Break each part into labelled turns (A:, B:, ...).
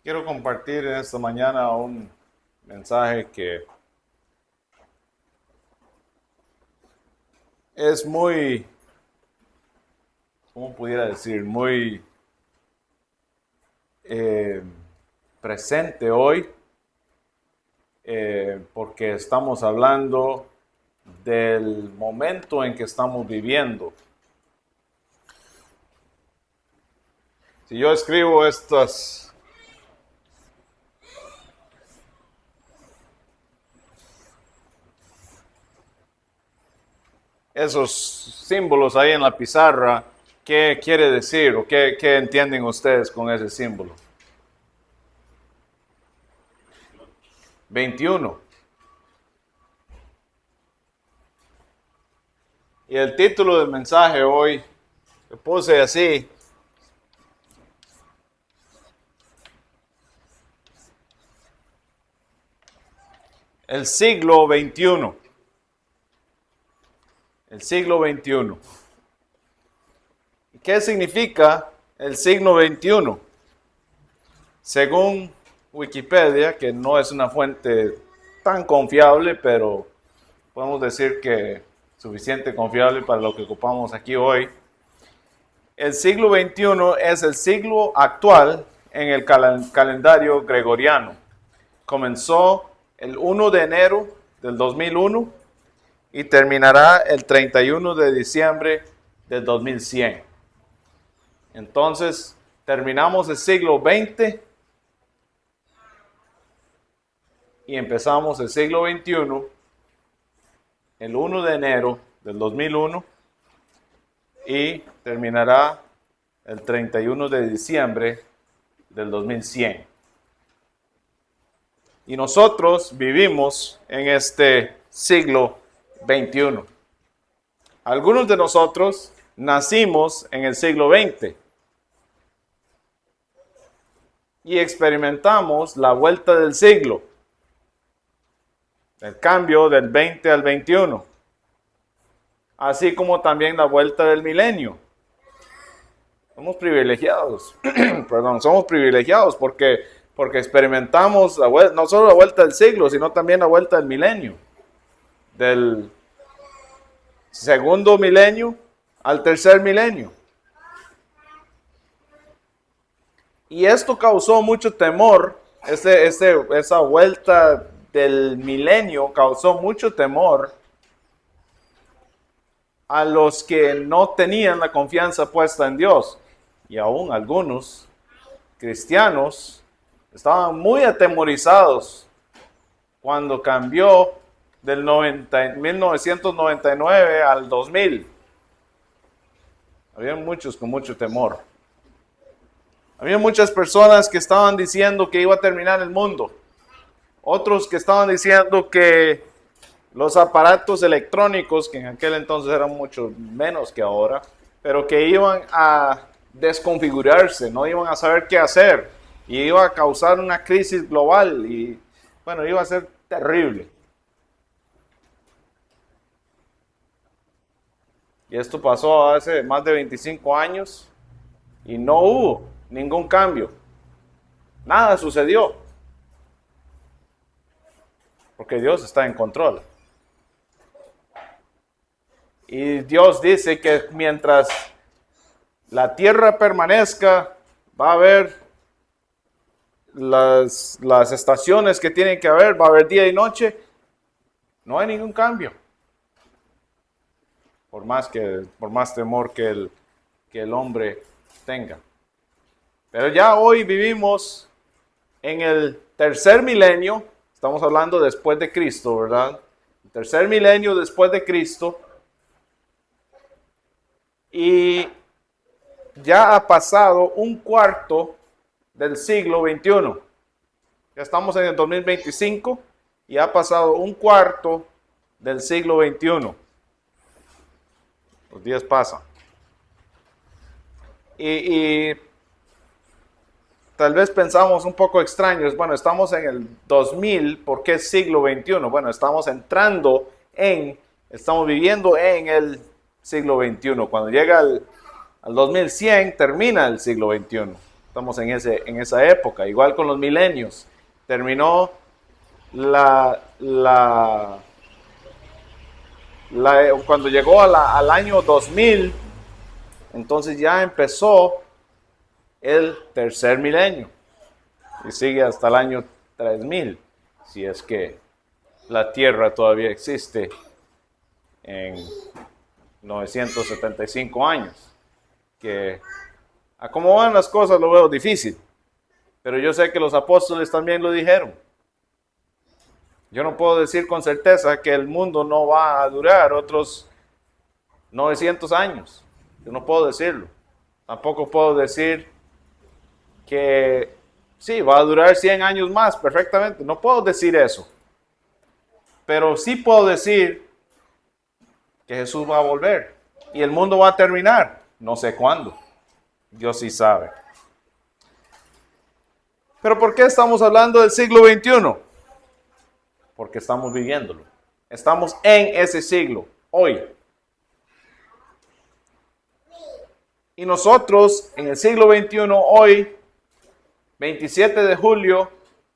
A: Quiero compartir en esta mañana un mensaje que es muy, ¿cómo pudiera decir? Muy eh, presente hoy, porque estamos hablando del momento en que estamos viviendo. Si yo escribo esos símbolos ahí en la pizarra, ¿qué quiere decir o qué entienden ustedes con ese símbolo? 21. Y el título del mensaje hoy lo puse así: el siglo XXI. El siglo XXI. ¿Qué significa el siglo XXI? Según Wikipedia, que no es una fuente tan confiable, pero podemos decir que suficiente confiable para lo que ocupamos aquí hoy. El siglo XXI es el siglo actual en el calendario gregoriano. Comenzó el 1 de enero del 2001 y terminará el 31 de diciembre del 2100. Entonces, terminamos el siglo XX y empezamos el siglo XXI el 1 de enero del 2001 y terminará el 31 de diciembre del 2100. Y nosotros vivimos en este siglo XXI. Algunos de nosotros nacimos en el siglo XX y experimentamos la vuelta del siglo, el cambio del 20 al 21, así como también la vuelta del milenio. Somos privilegiados, somos privilegiados porque experimentamos no solo la vuelta del siglo, sino también la vuelta del milenio, del segundo milenio al tercer milenio. Y esto causó mucho temor, esa vuelta del milenio causó mucho temor a los que no tenían la confianza puesta en Dios. Y aún algunos cristianos estaban muy atemorizados cuando cambió del 1999 al 2000. Había muchos con mucho temor. Había muchas personas que estaban diciendo que iba a terminar el mundo. Otros que estaban diciendo que los aparatos electrónicos, que en aquel entonces eran mucho menos que ahora, pero que iban a desconfigurarse, no iban a saber qué hacer, y iba a causar una crisis global, y bueno, iba a ser terrible. Y esto pasó hace más de 25 años, y no hubo ningún cambio. Nada sucedió. Porque Dios está en control. Y Dios dice que mientras la tierra permanezca, va a haber las estaciones que tienen que haber, va a haber día y noche. No hay ningún cambio. Por más temor que el hombre tenga. Pero ya hoy vivimos en el tercer milenio. Estamos hablando después de Cristo, ¿verdad? El tercer milenio después de Cristo. Y ya ha pasado un cuarto del siglo XXI. Ya estamos en el 2025 y ha pasado un cuarto del siglo XXI. Los días pasan. Y tal vez pensamos un poco extraños. Bueno, estamos en el 2000, ¿por qué siglo XXI? Bueno, estamos viviendo en el siglo XXI. Cuando llega al 2100, termina el siglo XXI. Estamos en esa época. Igual con los milenios. Terminó cuando llegó al año 2000, entonces ya empezó el tercer milenio. Y sigue hasta el año 3000, si es que la Tierra todavía existe en 975 años. Que a cómo van las cosas lo veo difícil. Pero yo sé que los apóstoles también lo dijeron. Yo no puedo decir con certeza que el mundo no va a durar otros 900 años. Yo no puedo decirlo. Tampoco puedo decir que sí, va a durar 100 años más perfectamente. No puedo decir eso. Pero sí puedo decir que Jesús va a volver y el mundo va a terminar. No sé cuándo. Dios sí sabe. Pero ¿por qué estamos hablando del siglo XXI? Porque estamos viviéndolo. Estamos en ese siglo, hoy. Y nosotros, en el siglo XXI, hoy, 27 de julio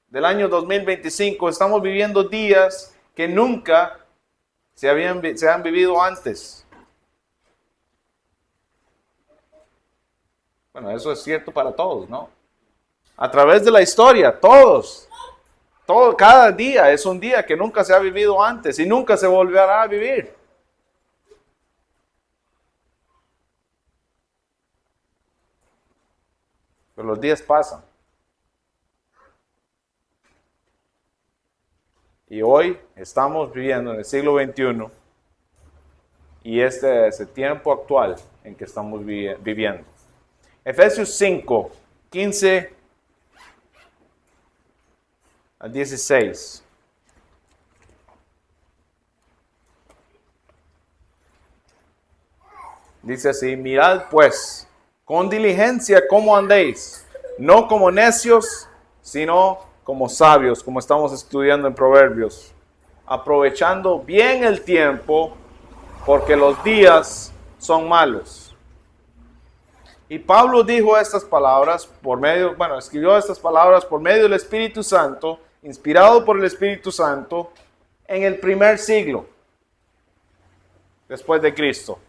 A: del año 2025, estamos viviendo días que nunca se han vivido antes. Bueno, eso es cierto para todos, ¿no? A través de la historia, cada día es un día que nunca se ha vivido antes y nunca se volverá a vivir. Pero los días pasan. Y hoy estamos viviendo en el siglo XXI y este es el tiempo actual en que estamos viviendo. Efesios 5, 15 al 16. Dice así: mirad pues con diligencia cómo andéis, no como necios, sino como sabios, como estamos estudiando en Proverbios, aprovechando bien el tiempo, porque los días son malos. Y Pablo dijo estas palabras escribió estas palabras por medio del Espíritu Santo, inspirado por el Espíritu Santo, en el primer siglo después de Cristo.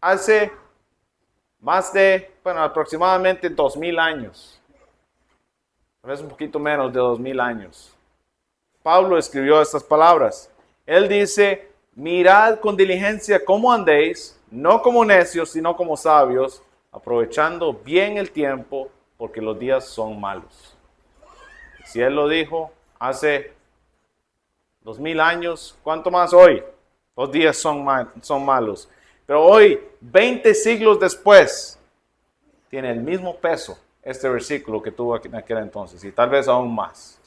A: Hace aproximadamente 2000 años. Tal vez un poquito menos de 2000 años. Pablo escribió estas palabras. Él dice: mirad con diligencia cómo andéis, no como necios, sino como sabios, aprovechando bien el tiempo, porque los días son malos. Si él lo dijo hace 2000 años, ¿cuánto más hoy? Los días son malos. Pero hoy, 20 siglos después, tiene el mismo peso este versículo que tuvo en aquel entonces, y tal vez aún más.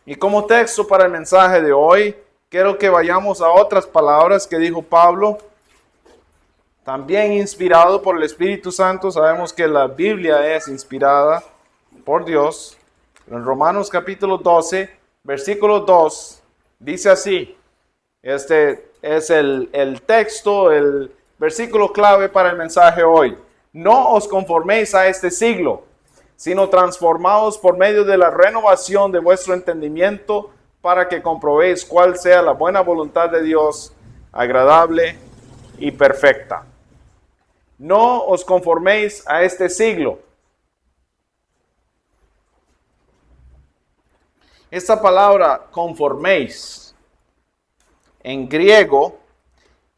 A: Y como texto para el mensaje de hoy, quiero que vayamos a otras palabras que dijo Pablo, también inspirado por el Espíritu Santo. Sabemos que la Biblia es inspirada por Dios. En Romanos capítulo 12, versículo 2, dice así. Este es el texto, el versículo clave para el mensaje hoy. No os conforméis a este siglo, sino transformaos por medio de la renovación de vuestro entendimiento, para que comprobéis cuál sea la buena voluntad de Dios, agradable y perfecta. No os conforméis a este siglo. Esta palabra conforméis en griego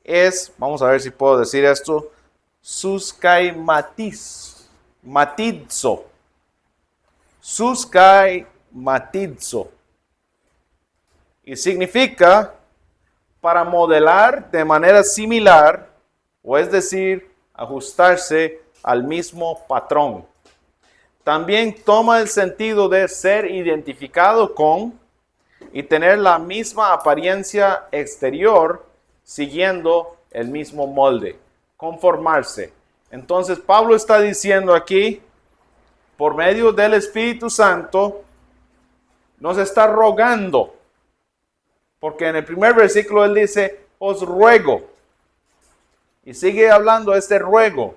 A: es, vamos a ver si puedo decir esto, suskaimatizo. Suskaimatizo. Y significa para modelar de manera similar, o es decir, ajustarse al mismo patrón. También toma el sentido de ser identificado con y tener la misma apariencia exterior, siguiendo el mismo molde, conformarse. Entonces Pablo está diciendo aquí, por medio del Espíritu Santo, nos está rogando. Porque en el primer versículo él dice, os ruego. Y sigue hablando este ruego.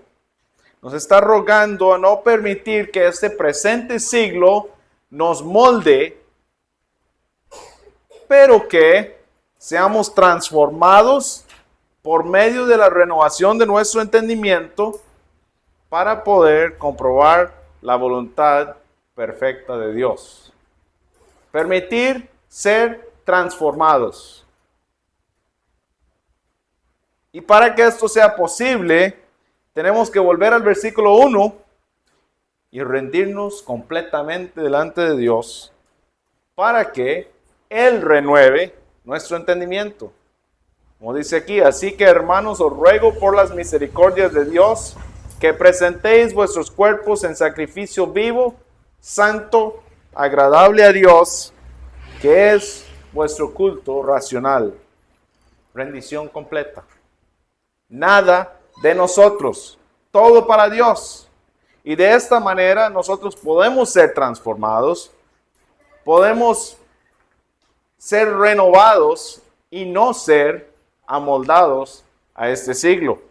A: nos está rogando a no permitir que este presente siglo nos molde, pero que seamos transformados por medio de la renovación de nuestro entendimiento para poder comprobar la voluntad perfecta de Dios. Permitir ser transformados. Y para que esto sea posible, tenemos que volver al versículo 1 y rendirnos completamente delante de Dios para que Él renueve nuestro entendimiento. Como dice aquí, así que hermanos, os ruego por las misericordias de Dios que presentéis vuestros cuerpos en sacrificio vivo, santo, agradable a Dios, que es vuestro culto racional. Rendición completa. Nada de nosotros, todo para Dios. Y de esta manera nosotros podemos ser transformados, podemos ser renovados y no ser amoldados a este siglo.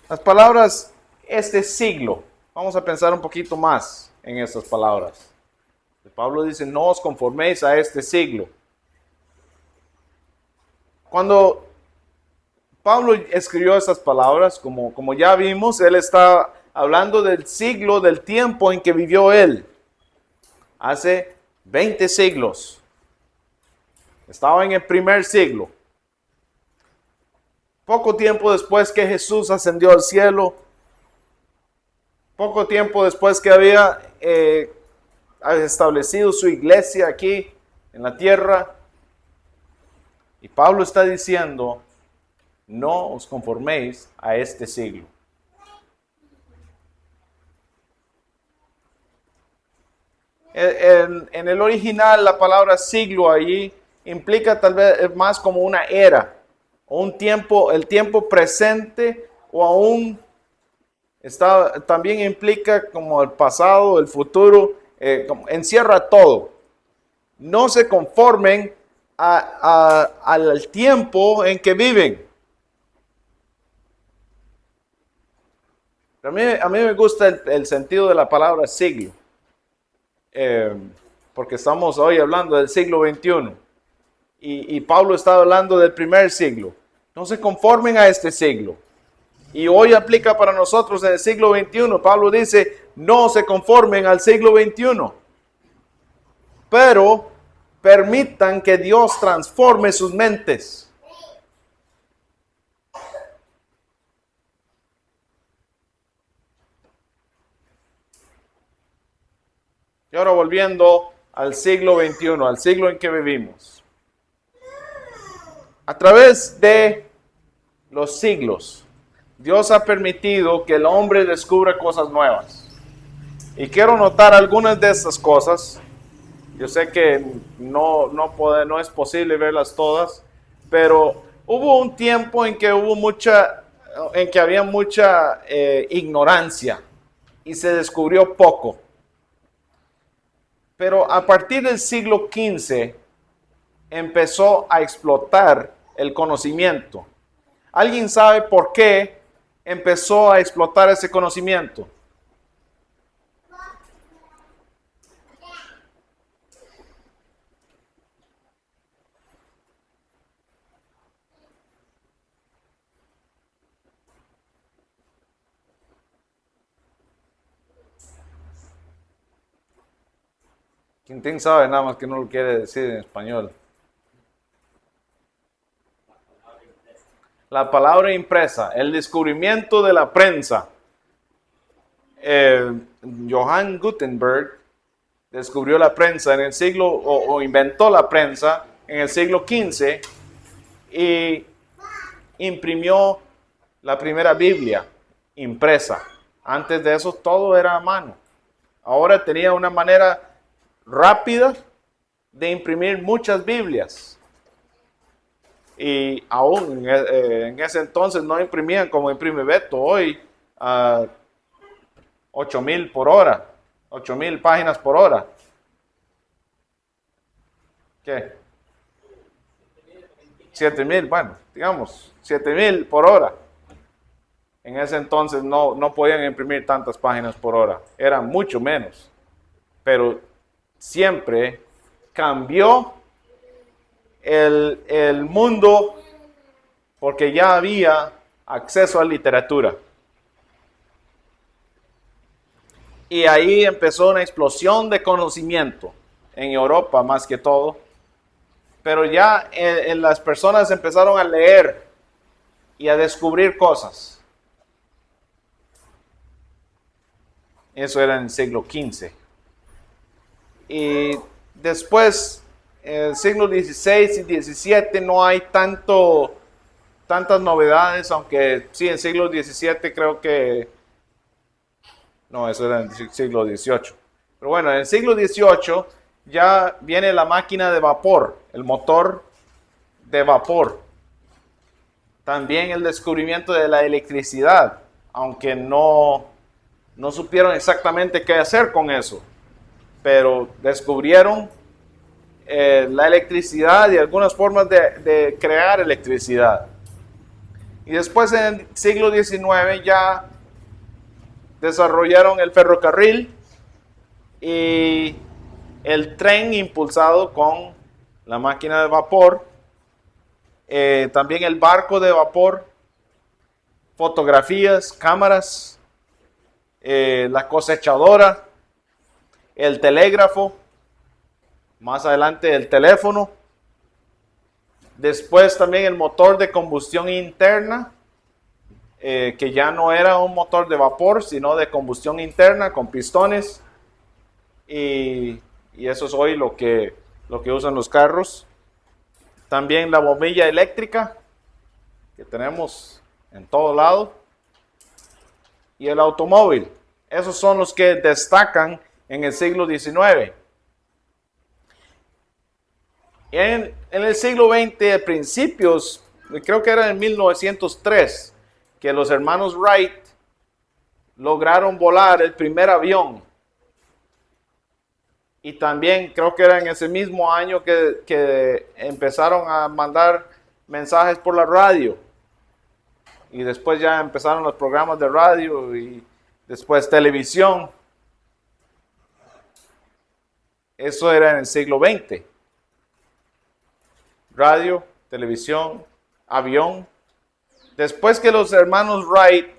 A: Las palabras este siglo, vamos a pensar un poquito más en estas palabras. Pablo dice, no os conforméis a este siglo. Cuando Pablo escribió estas palabras, como ya vimos, él está hablando del siglo, del tiempo en que vivió él. Hace 20 siglos. Estaba en el primer siglo. Poco tiempo después que Jesús ascendió al cielo, poco tiempo después que había establecido su iglesia aquí en la tierra, y Pablo está diciendo, no os conforméis a este siglo. En el original, la palabra siglo allí implica tal vez más como una era, o un tiempo, el tiempo presente, o aún también implica como el pasado, el futuro, encierra todo. No se conformen al tiempo en que viven. A mí me gusta el sentido de la palabra siglo, porque estamos hoy hablando del siglo XXI y Pablo está hablando del primer siglo. No se conformen a este siglo. Y hoy aplica para nosotros en el siglo XXI. Pablo dice, no se conformen al siglo XXI, pero permitan que Dios transforme sus mentes. Y ahora volviendo al siglo XXI, al siglo en que vivimos. A través de los siglos, Dios ha permitido que el hombre descubra cosas nuevas. Y quiero notar algunas de estas cosas. Yo sé que no es posible verlas todas, pero hubo un tiempo en que había mucha ignorancia y se descubrió poco. Pero a partir del siglo XV empezó a explotar el conocimiento. ¿Alguien sabe por qué empezó a explotar ese conocimiento? ¿Quién sabe nada más que no lo quiere decir en español? La palabra impresa, el descubrimiento de la prensa. Johann Gutenberg descubrió la prensa en el siglo, o inventó la prensa en el siglo XV y imprimió la primera Biblia impresa. Antes de eso todo era a mano. Ahora tenía una manera rápida de imprimir muchas Biblias. Y aún en ese entonces no imprimían como imprime Beto hoy a 8,000 por hora, 8,000 páginas por hora. ¿Qué? 7,000, bueno, digamos, 7,000 por hora. En ese entonces no podían imprimir tantas páginas por hora, era mucho menos. Pero siempre cambió el mundo porque ya había acceso a literatura. Y ahí empezó una explosión de conocimiento, en Europa más que todo. Pero ya las personas empezaron a leer y a descubrir cosas. Eso era en el siglo XV. Y después, en el siglo XVI y XVII no hay tantas novedades, aunque sí, en el siglo XVII creo que... No, eso era en el siglo XVIII. Pero bueno, en el siglo XVIII ya viene la máquina de vapor, el motor de vapor. También el descubrimiento de la electricidad, aunque no supieron exactamente qué hacer con eso, pero descubrieron la electricidad y algunas formas de crear electricidad. Y después en el siglo XIX ya desarrollaron el ferrocarril y el tren impulsado con la máquina de vapor, también el barco de vapor, fotografías, cámaras, la cosechadora, el telégrafo, más adelante el teléfono, después también el motor de combustión interna, que ya no era un motor de vapor, sino de combustión interna con pistones, y eso es hoy lo que usan los carros. También la bombilla eléctrica, que tenemos en todo lado, y el automóvil. Esos son los que destacan en el siglo XIX. En el siglo XX, a principios, creo que era en 1903, que los hermanos Wright lograron volar el primer avión. Y también creo que era en ese mismo año que empezaron a mandar mensajes por la radio. Y después ya empezaron los programas de radio y después televisión. Eso era en el siglo XX. Radio, televisión, avión. Después que los hermanos Wright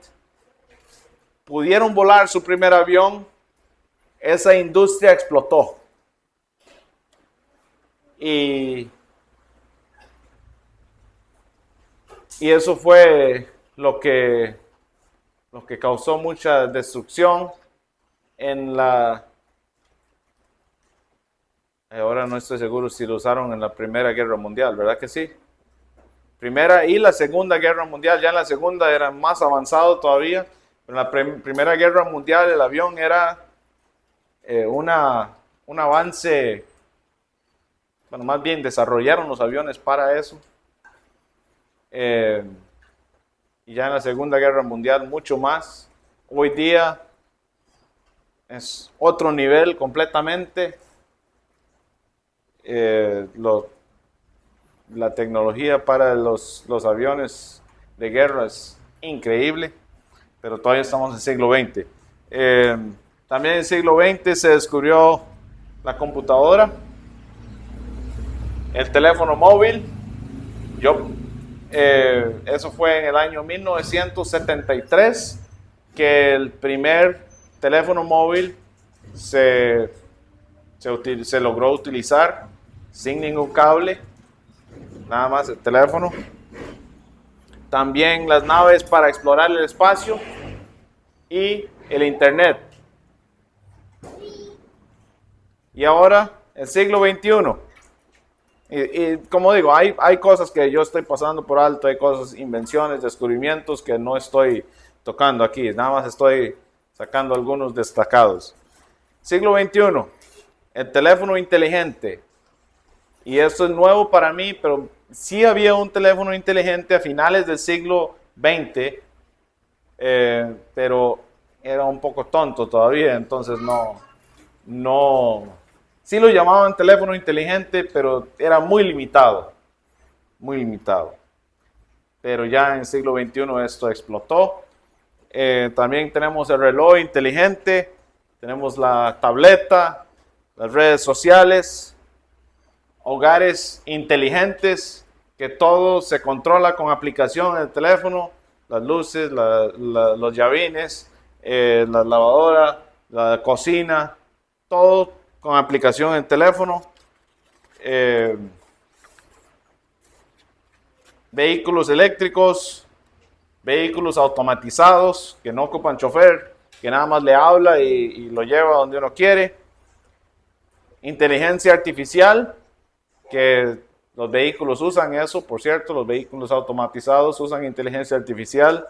A: pudieron volar su primer avión, esa industria explotó. Y eso fue lo que causó mucha destrucción en la... Ahora no estoy seguro si lo usaron en la Primera Guerra Mundial, ¿verdad que sí? Primera y la Segunda Guerra Mundial. Ya en la Segunda era más avanzado todavía. Pero en la Primera Guerra Mundial el avión era un avance, bueno, más bien desarrollaron los aviones para eso. Y ya en la Segunda Guerra Mundial mucho más. Hoy día es otro nivel completamente. La tecnología para los aviones de guerra es increíble, pero todavía estamos en el siglo XX. También en el siglo XX se descubrió la computadora, el teléfono móvil. Eso fue en el año 1973 que el primer teléfono móvil se logró utilizar sin ningún cable, nada más el teléfono. También las naves para explorar el espacio y el internet. Y ahora el siglo XXI. Y como digo, hay cosas que yo estoy pasando por alto, hay cosas, invenciones, descubrimientos que no estoy tocando aquí, nada más estoy sacando algunos destacados. Siglo XXI, el teléfono inteligente. Y esto es nuevo para mí, pero sí había un teléfono inteligente a finales del siglo XX, pero era un poco tonto todavía, entonces sí lo llamaban teléfono inteligente, pero era muy limitado. muy limitado. Pero ya en el siglo XXI esto explotó. También tenemos el reloj inteligente, tenemos la tableta, las redes sociales, hogares inteligentes, que todo se controla con aplicación en el teléfono, las luces, los llavines, la lavadora, la cocina, todo con aplicación en el teléfono. Vehículos eléctricos, vehículos automatizados que no ocupan chofer, que nada más le habla y lo lleva donde uno quiere. Inteligencia artificial, que los vehículos usan eso, por cierto, los vehículos automatizados usan inteligencia artificial.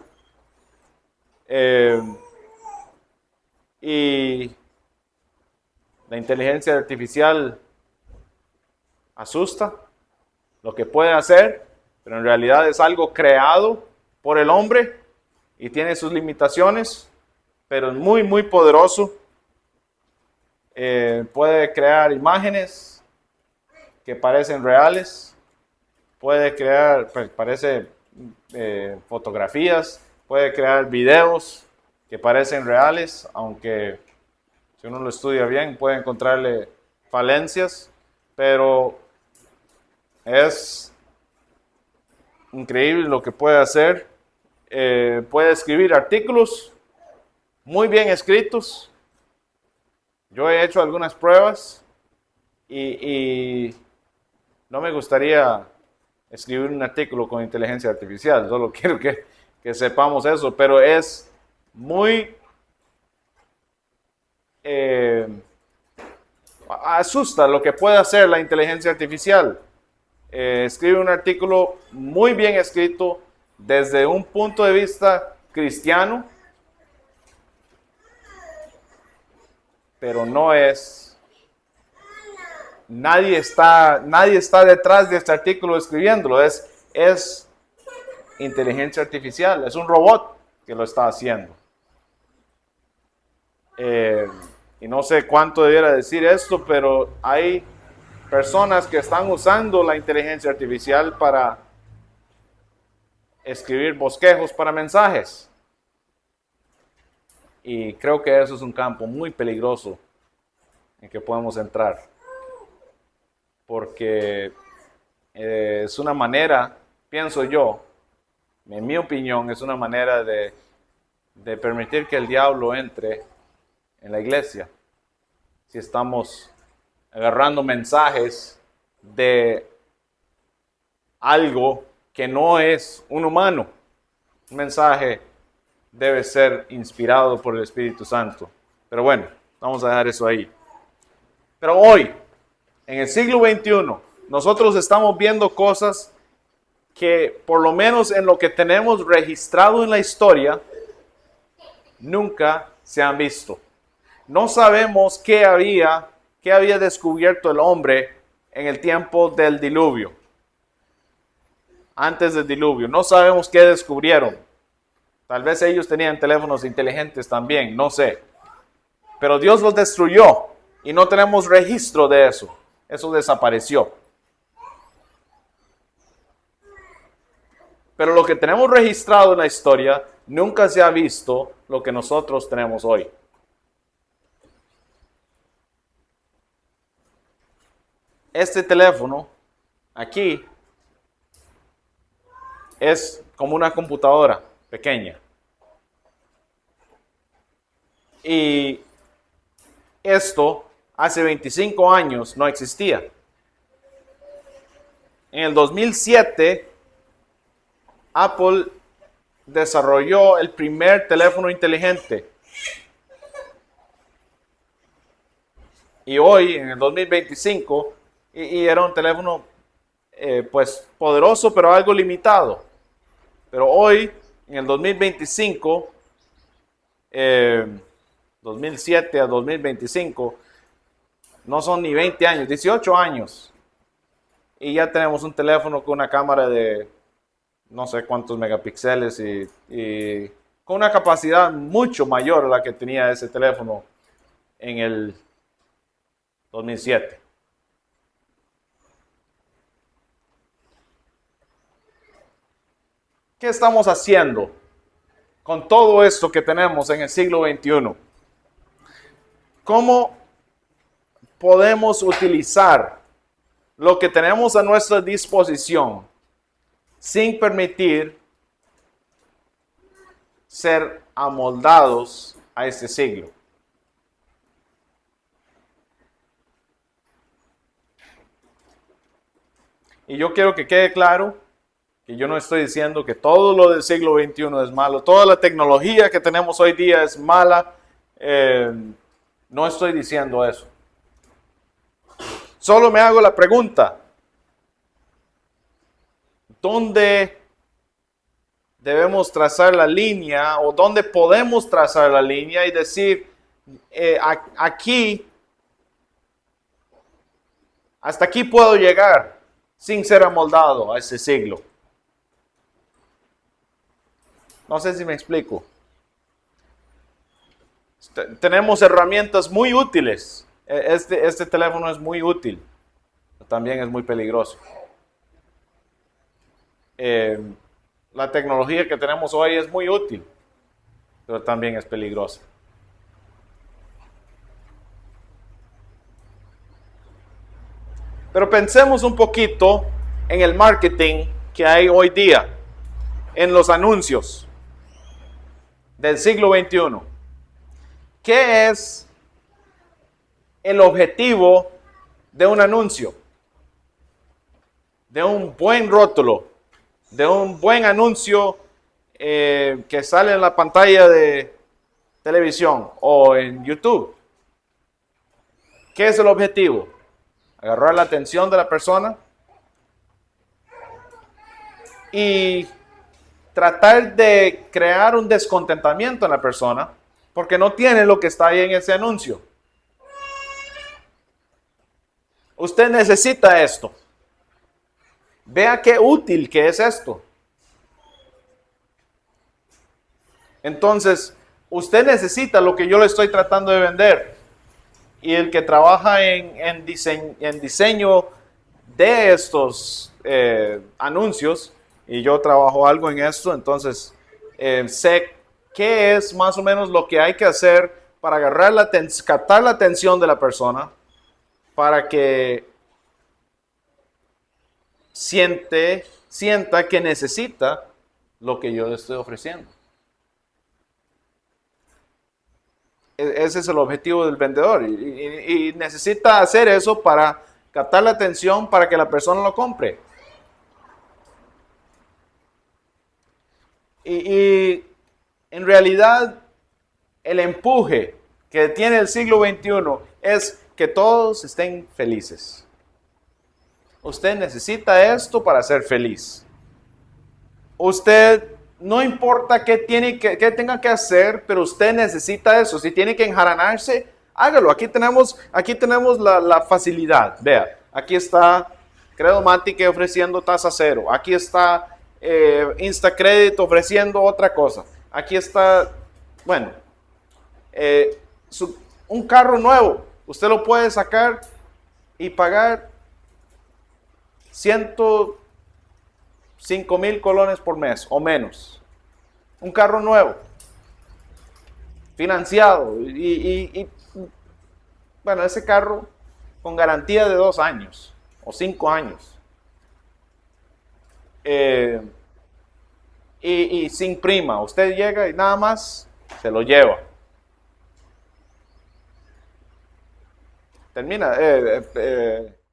A: Y la inteligencia artificial asusta lo que puede hacer, pero en realidad es algo creado por el hombre y tiene sus limitaciones, pero es muy, muy poderoso. Puede crear imágenes que parecen reales, puede crear, parece fotografías, puede crear videos que parecen reales, aunque si uno lo estudia bien puede encontrarle falencias, pero es increíble lo que puede hacer. Puede escribir artículos muy bien escritos. Yo he hecho algunas pruebas y no me gustaría escribir un artículo con inteligencia artificial, solo quiero que sepamos eso, pero es muy asusta lo que puede hacer la inteligencia artificial. Escribe un artículo muy bien escrito desde un punto de vista cristiano, pero no es. Nadie está detrás de este artículo escribiéndolo, es inteligencia artificial, es un robot que lo está haciendo. Y no sé cuánto debiera decir esto, pero hay personas que están usando la inteligencia artificial para escribir bosquejos para mensajes. Y creo que eso es un campo muy peligroso en que podemos entrar. Porque es una manera, pienso yo, en mi opinión, es una manera de permitir que el diablo entre en la iglesia. Si estamos agarrando mensajes de algo que no es un humano. Un mensaje debe ser inspirado por el Espíritu Santo. Pero bueno, vamos a dejar eso ahí. Pero hoy, en el siglo XXI, nosotros estamos viendo cosas que, por lo menos en lo que tenemos registrado en la historia, nunca se han visto. No sabemos qué había descubierto el hombre en el tiempo del diluvio. Antes del diluvio. No sabemos qué descubrieron. Tal vez ellos tenían teléfonos inteligentes también, no sé. Pero Dios los destruyó y no tenemos registro de eso. Eso desapareció. Pero lo que tenemos registrado en la historia, nunca se ha visto lo que nosotros tenemos hoy. Este teléfono aquí es como una computadora pequeña. Y esto hace 25 años no existía. En el 2007, Apple desarrolló el primer teléfono inteligente. Y hoy, en el 2025, y era un teléfono pues poderoso, pero algo limitado. Pero hoy, en el 2025, 2007 a 2025, no son ni 20 años, 18 años. Y ya tenemos un teléfono con una cámara de no sé cuántos megapíxeles y con una capacidad mucho mayor a la que tenía ese teléfono en el 2007. ¿Qué estamos haciendo con todo esto que tenemos en el siglo XXI? ¿Cómo podemos utilizar lo que tenemos a nuestra disposición sin permitir ser amoldados a este siglo? Y yo quiero que quede claro que yo no estoy diciendo que todo lo del siglo XXI es malo, toda la tecnología que tenemos hoy día es mala. No estoy diciendo eso. Solo me hago la pregunta: ¿dónde debemos trazar la línea o dónde podemos trazar la línea y decir, aquí, hasta aquí puedo llegar sin ser amoldado a ese siglo? No sé si me explico. Tenemos herramientas muy útiles. Este teléfono es muy útil. También es muy peligroso. La tecnología que tenemos hoy es muy útil, pero también es peligrosa. Pero pensemos un poquito en el marketing que hay hoy día, en los anuncios del siglo XXI. ¿Qué es el objetivo de un anuncio? De un buen rótulo, de un buen anuncio que sale en la pantalla de televisión o en YouTube. ¿Qué es el objetivo? Agarrar la atención de la persona y tratar de crear un descontentamiento en la persona porque no tiene lo que está ahí en ese anuncio. Usted necesita esto. Vea qué útil que es esto. Entonces, usted necesita lo que yo le estoy tratando de vender. Y el que trabaja en diseño de estos anuncios, y yo trabajo algo en esto, entonces sé qué es más o menos lo que hay que hacer para captar la atención de la persona, para que sienta que necesita lo que yo le estoy ofreciendo. Ese es el objetivo del vendedor y necesita hacer eso para captar la atención para que la persona lo compre. Y en realidad el empuje que tiene el siglo XXI es que todos estén felices. Usted necesita esto para ser feliz. Usted, no importa qué tenga que hacer, pero usted necesita eso. Si tiene que enjaranarse, hágalo. Aquí tenemos la facilidad. Vea, aquí está Credomatic ofreciendo tasa cero. Aquí está Instacredit ofreciendo otra cosa. Aquí está, bueno, un carro nuevo. Usted lo puede sacar y pagar 105,000 colones por mes o menos. Un carro nuevo, financiado y bueno, ese carro con garantía de 2 años o 5 años. Y sin prima, usted llega y nada más se lo lleva. Termina.